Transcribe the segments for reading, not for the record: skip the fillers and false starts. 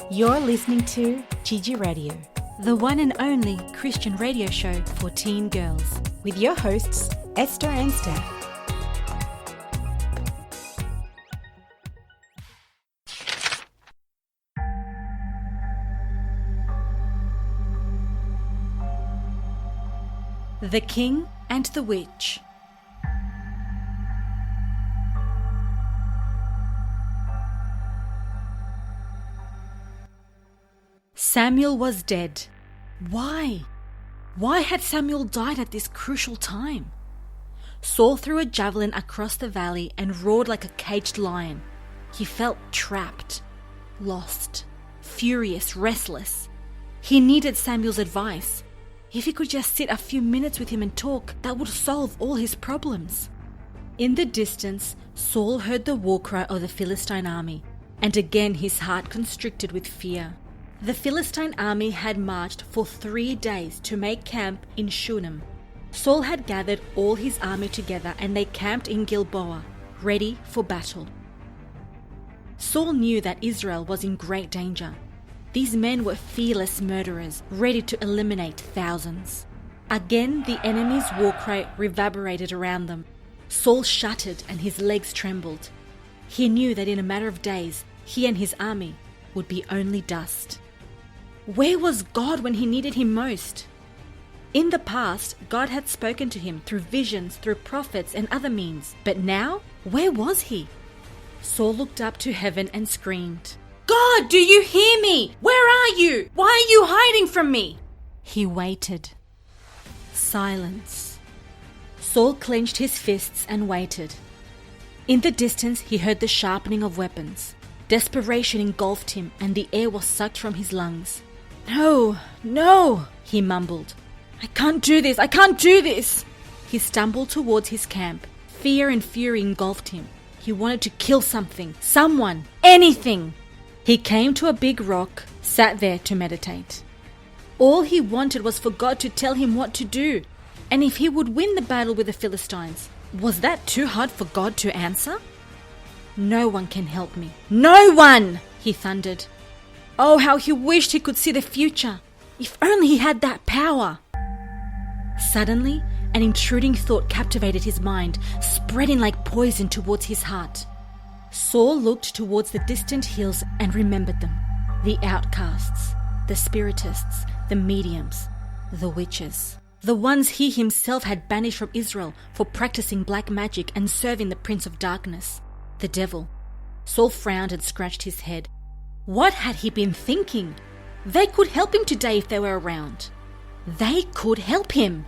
You're listening to Gigi Radio, the one and only Christian radio show for teen girls, with your hosts, Esther and Steph. The King and the Witch. Samuel was dead. Why? Why had Samuel died at this crucial time? Saul threw a javelin across the valley and roared like a caged lion. He felt trapped, lost, furious, restless. He needed Samuel's advice. If he could just sit a few minutes with him and talk, that would solve all his problems. In the distance, Saul heard the war cry of the Philistine army, and again his heart constricted with fear. The Philistine army had marched for 3 days to make camp in Shunem. Saul had gathered all his army together and they camped in Gilboa, ready for battle. Saul knew that Israel was in great danger. These men were fearless murderers, ready to eliminate thousands. Again, the enemy's war cry reverberated around them. Saul shuddered and his legs trembled. He knew that in a matter of days, he and his army would be only dust. Where was God when he needed him most? In the past, God had spoken to him through visions, through prophets and other means. But now, where was he? Saul looked up to heaven and screamed, "God, do you hear me? Where are you? Why are you hiding from me?" He waited. Silence. Saul clenched his fists and waited. In the distance, he heard the sharpening of weapons. Desperation engulfed him and the air was sucked from his lungs. No, he mumbled. I can't do this. He stumbled towards his camp. Fear and fury engulfed him. He wanted to kill something, someone, anything. He came to a big rock, sat there to meditate. All he wanted was for God to tell him what to do. And if he would win the battle with the Philistines, was that too hard for God to answer? No one can help me. No one! He thundered. Oh, how he wished he could see the future. If only he had that power. Suddenly, an intruding thought captivated his mind, spreading like poison towards his heart. Saul looked towards the distant hills and remembered them. The outcasts, the spiritists, the mediums, the witches. The ones he himself had banished from Israel for practicing black magic and serving the Prince of Darkness, the devil. Saul frowned and scratched his head. What had he been thinking? They could help him today if they were around. They could help him.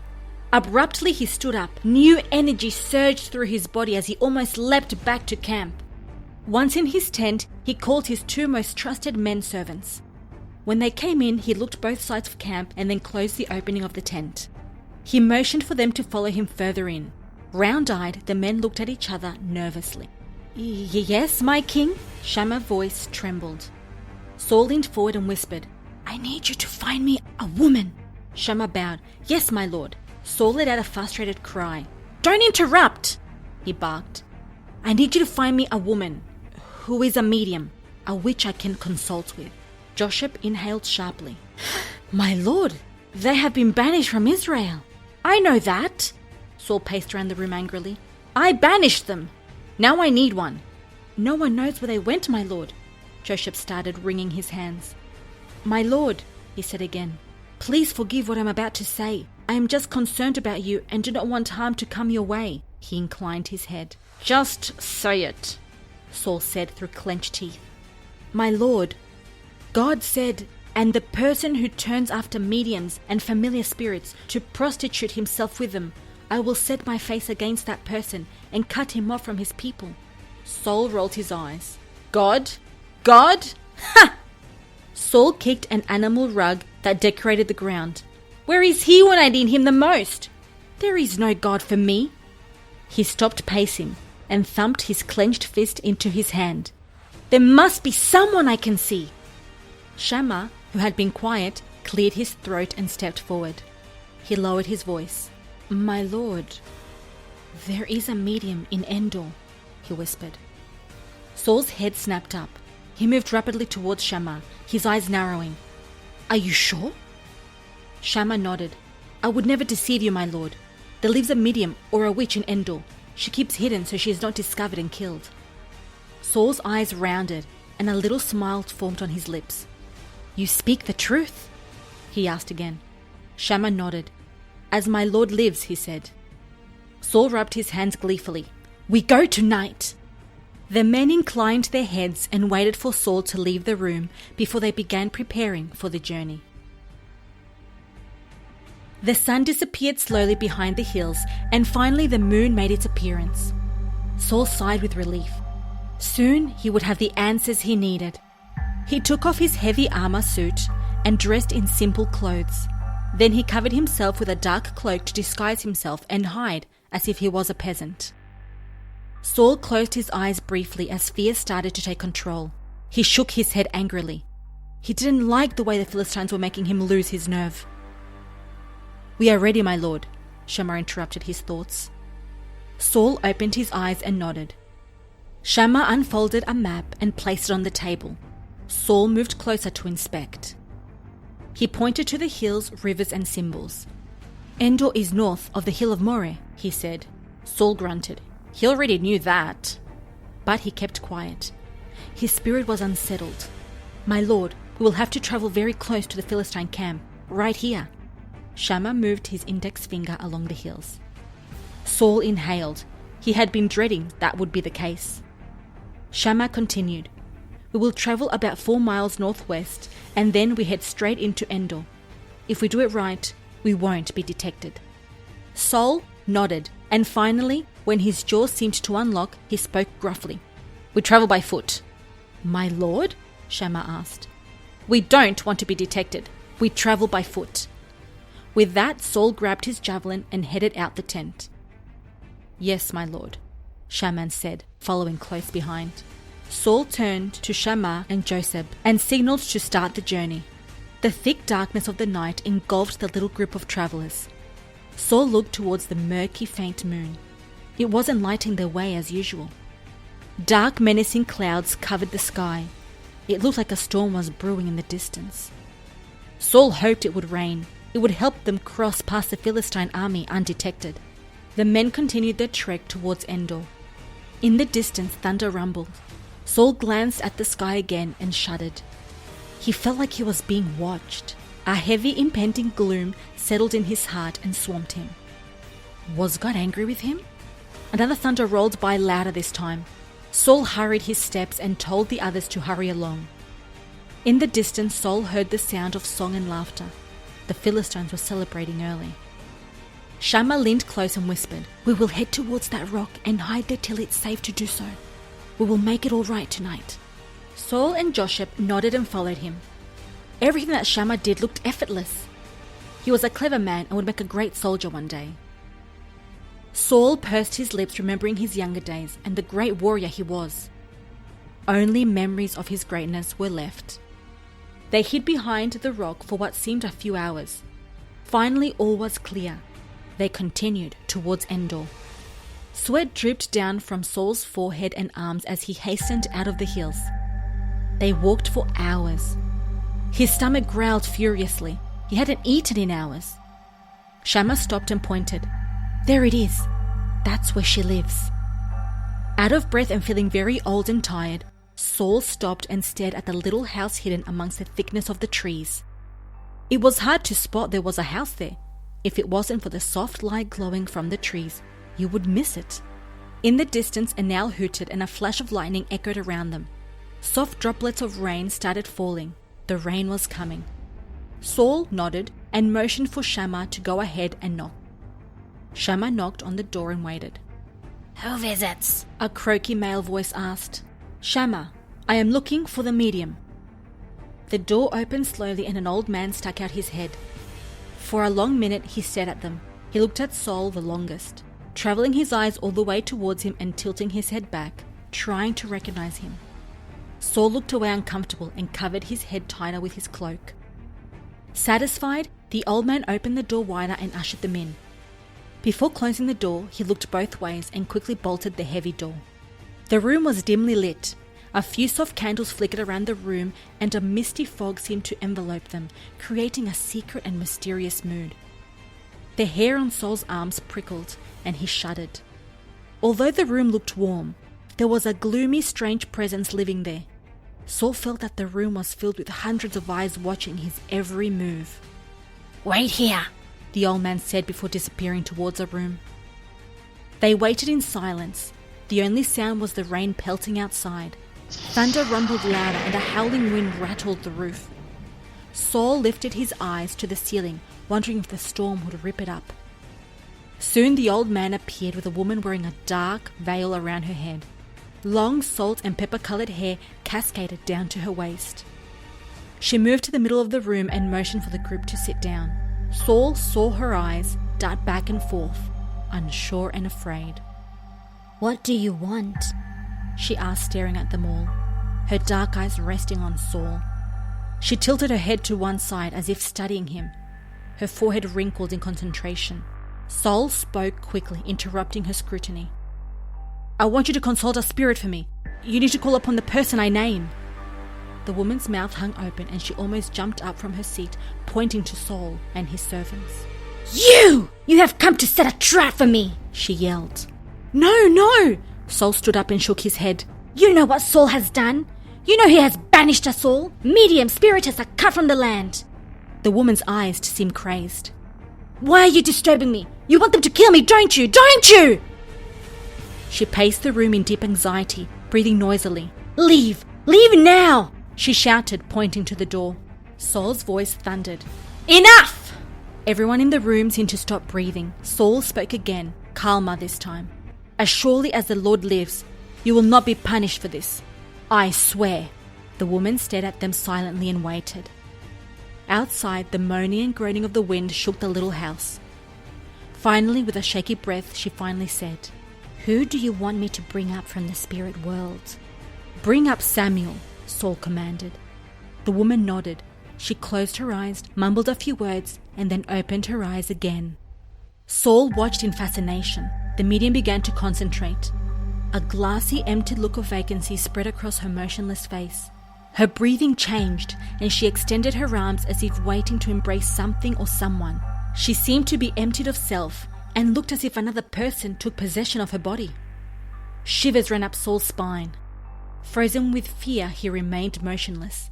Abruptly he stood up. New energy surged through his body as he almost leapt back to camp. Once in his tent, he called his 2 most trusted men servants. When they came in, he looked both sides of camp and then closed the opening of the tent. He motioned for them to follow him further in. Round-eyed, the men looked at each other nervously. Yes, my king? Shammah's voice trembled. Saul leaned forward and whispered, I need you to find me a woman. Shammah bowed. Yes, my lord. Saul let out a frustrated cry. Don't interrupt, he barked. I need you to find me a woman who is a medium, a witch I can consult with. Joshua inhaled sharply. My lord, they have been banished from Israel. I know that. Saul paced around the room angrily. I banished them. Now I need one. No one knows where they went, my lord. Joshua started wringing his hands. My lord, he said again, please forgive what I'm about to say. I am just concerned about you and do not want harm to come your way. He inclined his head. Just say it, Saul said through clenched teeth. My lord, God said, and the person who turns after mediums and familiar spirits to prostitute himself with them, I will set my face against that person and cut him off from his people. Saul rolled his eyes. God? Ha! Saul kicked an animal rug that decorated the ground. Where is he when I need him the most? There is no God for me. He stopped pacing and thumped his clenched fist into his hand. There must be someone I can see. Shammah, who had been quiet, cleared his throat and stepped forward. He lowered his voice. My lord, there is a medium in Endor, he whispered. Saul's head snapped up. He moved rapidly towards Shammah, his eyes narrowing. "Are you sure?" Shammah nodded. "I would never deceive you, my lord. There lives a medium or a witch in Endor. She keeps hidden so she is not discovered and killed." Saul's eyes rounded, and a little smile formed on his lips. "You speak the truth?" he asked again. Shammah nodded. "As my lord lives," he said. Saul rubbed his hands gleefully. "We go tonight!" The men inclined their heads and waited for Saul to leave the room before they began preparing for the journey. The sun disappeared slowly behind the hills, and finally the moon made its appearance. Saul sighed with relief. Soon he would have the answers he needed. He took off his heavy armor suit and dressed in simple clothes. Then he covered himself with a dark cloak to disguise himself and hide as if he was a peasant. Saul closed his eyes briefly as fear started to take control. He shook his head angrily. He didn't like the way the Philistines were making him lose his nerve. "We are ready, my lord," Shammah interrupted his thoughts. Saul opened his eyes and nodded. Shammah unfolded a map and placed it on the table. Saul moved closer to inspect. He pointed to the hills, rivers, and symbols. "Endor is north of the hill of Moreh," he said. Saul grunted. He already knew that. But he kept quiet. His spirit was unsettled. "My lord, we will have to travel very close to the Philistine camp, right here." Shammah moved his index finger along the hills. Saul inhaled. He had been dreading that would be the case. Shammah continued. "We will travel about 4 miles northwest, and then we head straight into Endor. If we do it right, we won't be detected." Saul nodded, and finally, when his jaw seemed to unlock, he spoke gruffly. "We travel by foot." "My lord?" Shammah asked. "We don't want to be detected. We travel by foot." With that, Saul grabbed his javelin and headed out the tent. "Yes, my lord," Shammah said, following close behind. Saul turned to Shammah and Joseph and signaled to start the journey. The thick darkness of the night engulfed the little group of travelers. Saul looked towards the murky, faint moon. It wasn't lighting their way as usual. Dark, menacing clouds covered the sky. It looked like a storm was brewing in the distance. Saul hoped it would rain. It would help them cross past the Philistine army undetected. The men continued their trek towards Endor. In the distance, thunder rumbled. Saul glanced at the sky again and shuddered. He felt like he was being watched. A heavy, impending gloom settled in his heart and swamped him. Was God angry with him? Another thunder rolled by louder this time. Saul hurried his steps and told the others to hurry along. In the distance, Saul heard the sound of song and laughter. The Philistines were celebrating early. Shammah leaned close and whispered, "We will head towards that rock and hide there till it's safe to do so. We will make it all right tonight." Saul and Josheb nodded and followed him. Everything that Shammah did looked effortless. He was a clever man and would make a great soldier one day. Saul pursed his lips, remembering his younger days and the great warrior he was. Only memories of his greatness were left. They hid behind the rock for what seemed a few hours. Finally, all was clear. They continued towards Endor. Sweat dripped down from Saul's forehead and arms as he hastened out of the hills. They walked for hours. His stomach growled furiously. He hadn't eaten in hours. Shammah stopped and pointed. "There it is. That's where she lives." Out of breath and feeling very old and tired, Saul stopped and stared at the little house hidden amongst the thickness of the trees. It was hard to spot there was a house there. If it wasn't for the soft light glowing from the trees, you would miss it. In the distance, an owl hooted and a flash of lightning echoed around them. Soft droplets of rain started falling. The rain was coming. Saul nodded and motioned for Shammah to go ahead and knock. Shammah knocked on the door and waited. "Who visits?" A croaky male voice asked. "Shammah, I am looking for the medium." The door opened slowly and an old man stuck out his head. For a long minute he stared at them. He looked at Saul the longest, travelling his eyes all the way towards him and tilting his head back, trying to recognize him. Saul looked away uncomfortable and covered his head tighter with his cloak. Satisfied, the old man opened the door wider and ushered them in. Before closing the door, he looked both ways and quickly bolted the heavy door. The room was dimly lit. A few soft candles flickered around the room, and a misty fog seemed to envelope them, creating a secret and mysterious mood. The hair on Saul's arms prickled, and he shuddered. Although the room looked warm, there was a gloomy, strange presence living there. Saul felt that the room was filled with hundreds of eyes watching his every move. Wait here, the old man said before disappearing towards a room. They waited in silence. The only sound was the rain pelting outside. Thunder rumbled louder and a howling wind rattled the roof. Saul lifted his eyes to the ceiling, wondering if the storm would rip it up. Soon the old man appeared with a woman wearing a dark veil around her head. Long salt and pepper-colored hair cascaded down to her waist. She moved to the middle of the room and motioned for the group to sit down. Saul saw her eyes dart back and forth, unsure and afraid. What do you want? She asked, staring at them all, her dark eyes resting on Saul. She tilted her head to one side as if studying him, her forehead wrinkled in concentration. Saul spoke quickly, interrupting her scrutiny. I want you to consult a spirit for me. You need to call upon the person I name. The woman's mouth hung open and she almost jumped up from her seat, pointing to Saul and his servants. You! You have come to set a trap for me! She yelled. No! Saul stood up and shook his head. You know what Saul has done? You know he has banished us all. Medium spiritists are cut from the land. The woman's eyes seemed crazed. Why are you disturbing me? You want them to kill me, don't you? Don't you? She paced the room in deep anxiety, breathing noisily. Leave! Leave now! She shouted, pointing to the door. Saul's voice thundered. Enough! Everyone in the room seemed to stop breathing. Saul spoke again, calmer this time. As surely as the Lord lives, you will not be punished for this. I swear. The woman stared at them silently and waited. Outside, the moaning and groaning of the wind shook the little house. Finally, with a shaky breath, she finally said, Who do you want me to bring up from the spirit world? Bring up Samuel, Saul commanded. The woman nodded. She closed her eyes, mumbled a few words, and then opened her eyes again. Saul watched in fascination. The medium began to concentrate. A glassy, empty look of vacancy spread across her motionless face. Her breathing changed, and she extended her arms as if waiting to embrace something or someone. She seemed to be emptied of self, and looked as if another person took possession of her body. Shivers ran up Saul's spine. Frozen with fear, he remained motionless,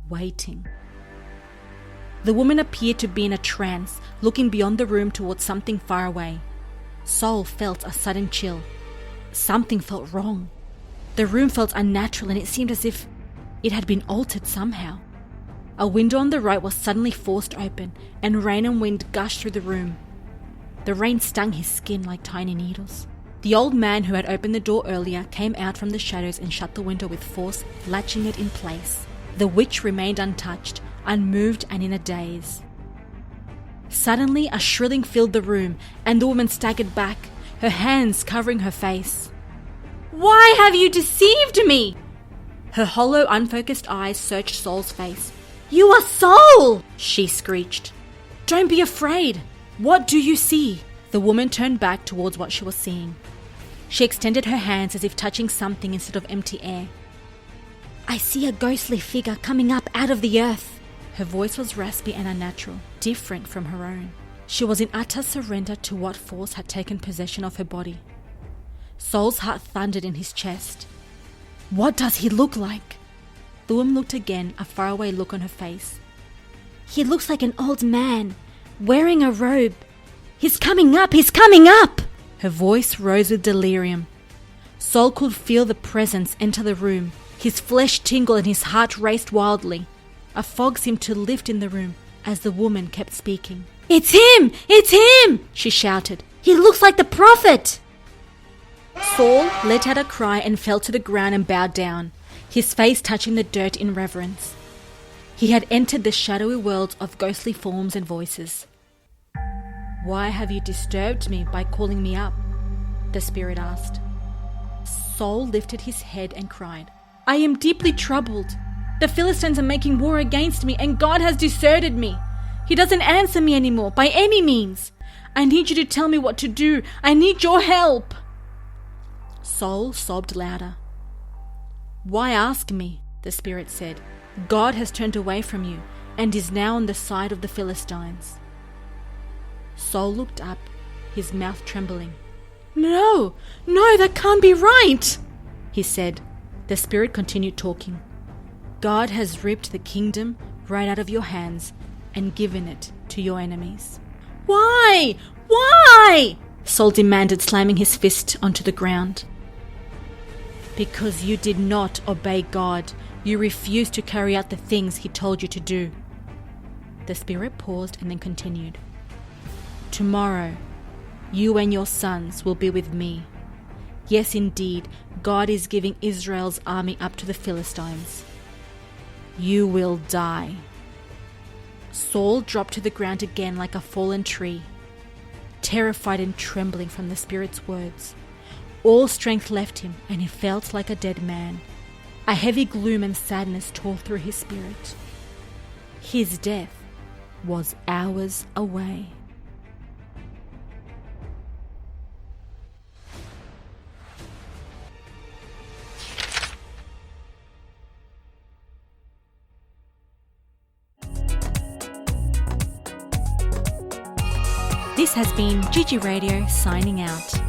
waiting. The woman appeared to be in a trance, looking beyond the room towards something far away. Saul felt a sudden chill. Something felt wrong. The room felt unnatural, and it seemed as if it had been altered somehow. A window on the right was suddenly forced open, and rain and wind gushed through the room. The rain stung his skin like tiny needles. The old man who had opened the door earlier came out from the shadows and shut the window with force, latching it in place. The witch remained untouched, unmoved and in a daze. Suddenly, a shrilling filled the room, and the woman staggered back, her hands covering her face. Why have you deceived me? Her hollow, unfocused eyes searched Saul's face. You are Saul! She screeched. Don't be afraid. What do you see? The woman turned back towards what she was seeing. She extended her hands as if touching something instead of empty air. I see a ghostly figure coming up out of the earth. Her voice was raspy and unnatural, different from her own. She was in utter surrender to what force had taken possession of her body. Saul's heart thundered in his chest. What does he look like? The woman looked again, a faraway look on her face. He looks like an old man, wearing a robe. He's coming up! He's coming up! Her voice rose with delirium. Saul could feel the presence enter the room. His flesh tingled and his heart raced wildly. A fog seemed to lift in the room as the woman kept speaking. It's him! It's him! She shouted. He looks like the prophet! Saul let out a cry and fell to the ground and bowed down, his face touching the dirt in reverence. He had entered the shadowy world of ghostly forms and voices. Why have you disturbed me by calling me up? The spirit asked. Saul lifted his head and cried, I am deeply troubled. The Philistines are making war against me, and God has deserted me. He doesn't answer me anymore, by any means. I need you to tell me what to do. I need your help. Saul sobbed louder. "Why ask me?" the Spirit said. "God has turned away from you and is now on the side of the Philistines." Saul looked up, his mouth trembling. No, that can't be right," he said. The Spirit continued talking. "God has ripped the kingdom right out of your hands and given it to your enemies." Why? Saul demanded, slamming his fist onto the ground. "Because you did not obey God. You refused to carry out the things He told you to do." The Spirit paused and then continued. "Tomorrow, you and your sons will be with me. Yes, indeed, God is giving Israel's army up to the Philistines. You will die." Saul dropped to the ground again like a fallen tree, terrified and trembling from the Spirit's words. All strength left him, and he felt like a dead man. A heavy gloom and sadness tore through his spirit. His death was hours away. This has been Gigi Radio signing out.